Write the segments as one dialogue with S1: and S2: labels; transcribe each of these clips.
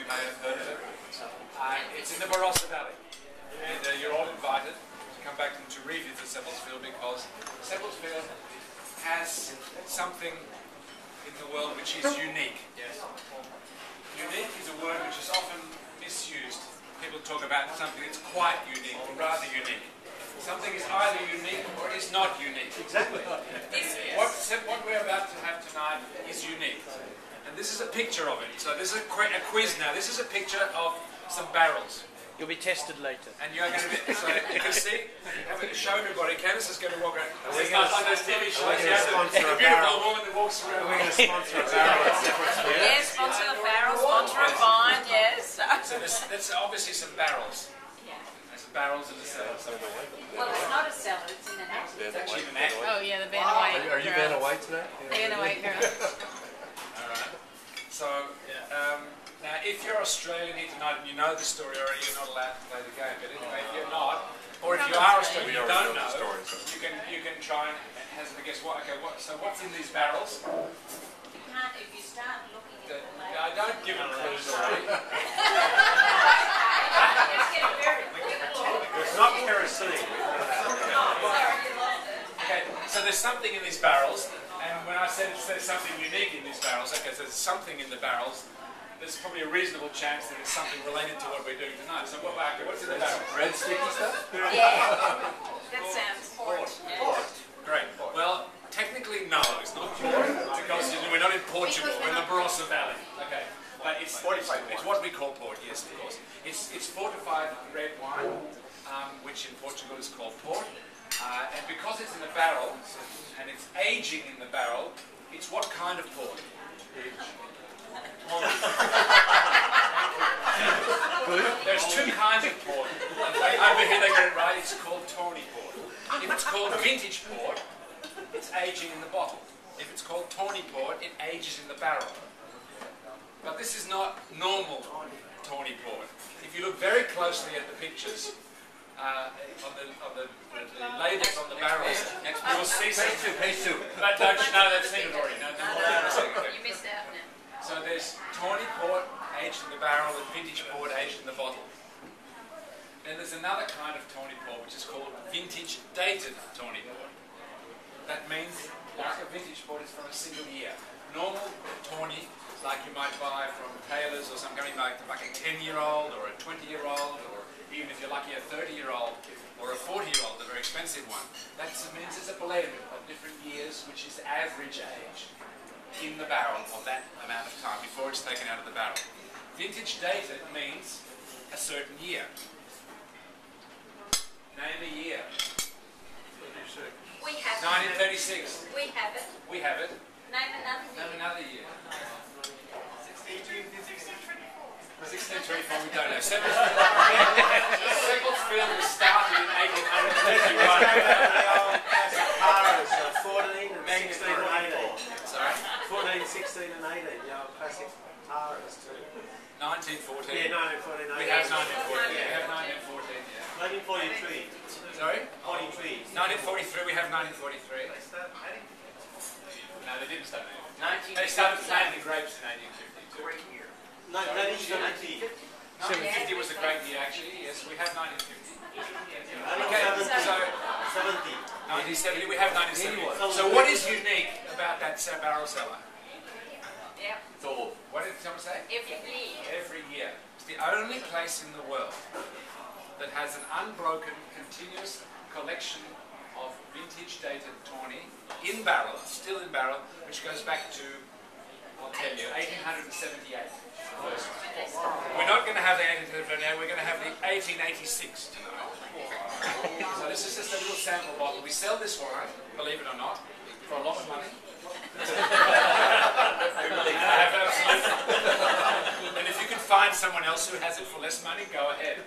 S1: may have heard of it. It's in the Barossa Valley, and you're all invited to come back and to revisit Seppelt because Seppelt has something in the world which is unique. Yes. Unique is a word which is often misused. People talk about something that's quite unique or rather unique. Something is either unique or it is not unique. Exactly. What we're about to have tonight is unique. And this is a picture of it. So this is a quiz now. This is a picture of some barrels.
S2: You'll be tested later.
S1: And you're going to be, so you can see, show everybody, Candice is going to walk around. It's not like those TV shows. A beautiful woman that walks around. We're going to sponsor a barrel.
S3: Yes, sponsor a barrel, sponsor a vine, yes.
S1: So there's obviously some barrels.
S3: Yeah.
S1: There's barrels in the cellar.
S3: Well, it's not a cellar, it's in an attic.
S1: It's actually an attic.
S3: Oh yeah, the Vanna White girl.
S4: Are you Vanna White today?
S3: Vanna White girl.
S1: Alright. So, now if you're Australian here tonight and you know the story already, you're not allowed to play the game. But anyway, if you're not, or if you are Australian and you don't know, you can try and hazard a guess. So what's in these barrels?
S3: You can't, if you start looking at it later.
S1: I don't give them clues already.
S4: It's not kerosene.
S1: Okay, so there's something in these barrels, and when I said there's something unique in these barrels, okay, so there's something in the barrels, there's probably a reasonable chance that it's something related to what we're doing tonight. So what's in the barrel?
S4: Red sticky stuff?
S3: Yeah, that sounds port.
S1: Port. Great. Well, technically no, it's not port, because we're not in Portugal, we're in the Barossa Valley. Okay, but it's what we call port, yes, of course. It's fortified red wine, which in Portugal is called port. And because it's in a barrel, and it's aging in the barrel, it's what kind of port? There's two kinds of port. Over here they get it right, it's called Tawny port. If it's called vintage port, it's aging in the bottle. If it's called Tawny port, it ages in the barrel. But this is not normal Tawny port. If you look very closely at the pictures, on the labels on the barrels, you will see something. But don't you know that's seen it already? No,
S3: You missed out now.
S1: so there's Tawny port aged in the barrel and vintage port aged in the bottle. Then there's another kind of Tawny port which is called vintage dated Tawny port. That means like a vintage port is from a single year. Normal Tawny, like you might buy from tailors or something, like a 10-year-old or a 20-year-old, or even if you're lucky a 30-year-old or a 40-year-old, the very expensive one. That means it's a blend of different years, which is average age in the barrel of that amount of time before it's taken out of the barrel. Vintage dated means a certain year. Name a year.
S3: We have
S1: 1936.
S3: We have it.
S1: We have it.
S3: Name another year.
S1: Name another year. 1624, we don't know. Seppelt was started in 1831.
S4: Paras, 14 and 16 and 18.
S1: Sorry?
S4: 14, 16 and 18, the old classic Paras too.
S1: 1914.
S4: Yeah, 1914.
S1: We have 1914. We have 1914, yeah.
S4: 1943.
S1: Sorry?
S4: 43.
S1: 1943, we have 1943. No, they didn't start in
S3: 1950.
S1: They started planting grapes in 1852.
S3: Great year.
S4: 1970.
S1: 1950 was a great year, actually. Yes, we have 1950.
S4: Okay,
S1: So
S4: 70.
S1: 1970, we have 1970. So what is unique about that barrel cellar?
S3: Yep.
S1: What did someone say?
S3: Every year.
S1: Every year. It's the only place in the world that has an unbroken, continuous collection of vintage dated Tawny in barrel, still in barrel, which goes back to, I'll tell you, 1878. First one. We're not going to have the 1878, we're going to have the 1886 tonight. So this is just a little sample bottle. We sell this wine, believe it or not, for a lot of money. And if you can find someone else who has it for less money, go ahead.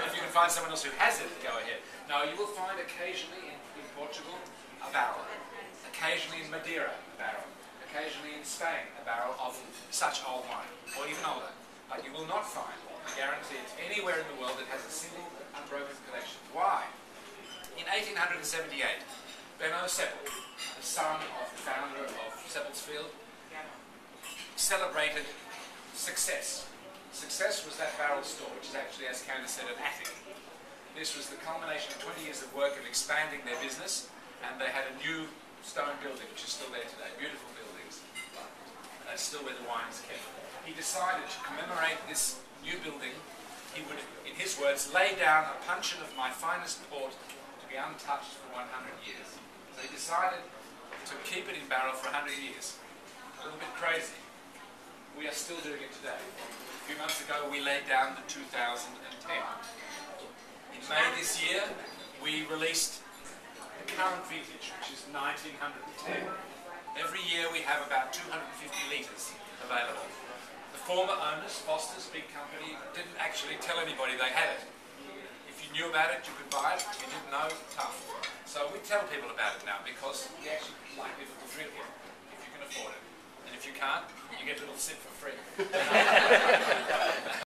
S1: If you can find someone else who has it, go ahead. Now you will find occasionally in Portugal a barrel, occasionally in Madeira a barrel, occasionally in Spain a barrel of such old wine, or even older. But you will not find, I guarantee it, anywhere in the world that has a single unbroken collection. Why? In 1878, Benno Seppelt, the son of the founder of Seppeltsfield, celebrated success. success was that barrel store, which is actually, as Candace said, an attic. This was the culmination of 20 years of work of expanding their business, and they had a new stone building, which is still there today. Beautiful buildings. That's still where the wine is kept. He decided to commemorate this new building. He would, in his words, lay down a puncheon of my finest port to be untouched for 100 years. So he decided to keep it in barrel for 100 years. A little bit crazy. We are still doing it today. A few months ago we laid down the 2010. In May this year we released the current vintage, which is 1910. Every year we have about 250 litres available. The former owners, Foster's, big company, didn't actually tell anybody they had it. If you knew about it, you could buy it. If you didn't know, tough. So we tell people about it now because we actually like people to drink it if you can afford it. And if you can't, you get a little sip for free.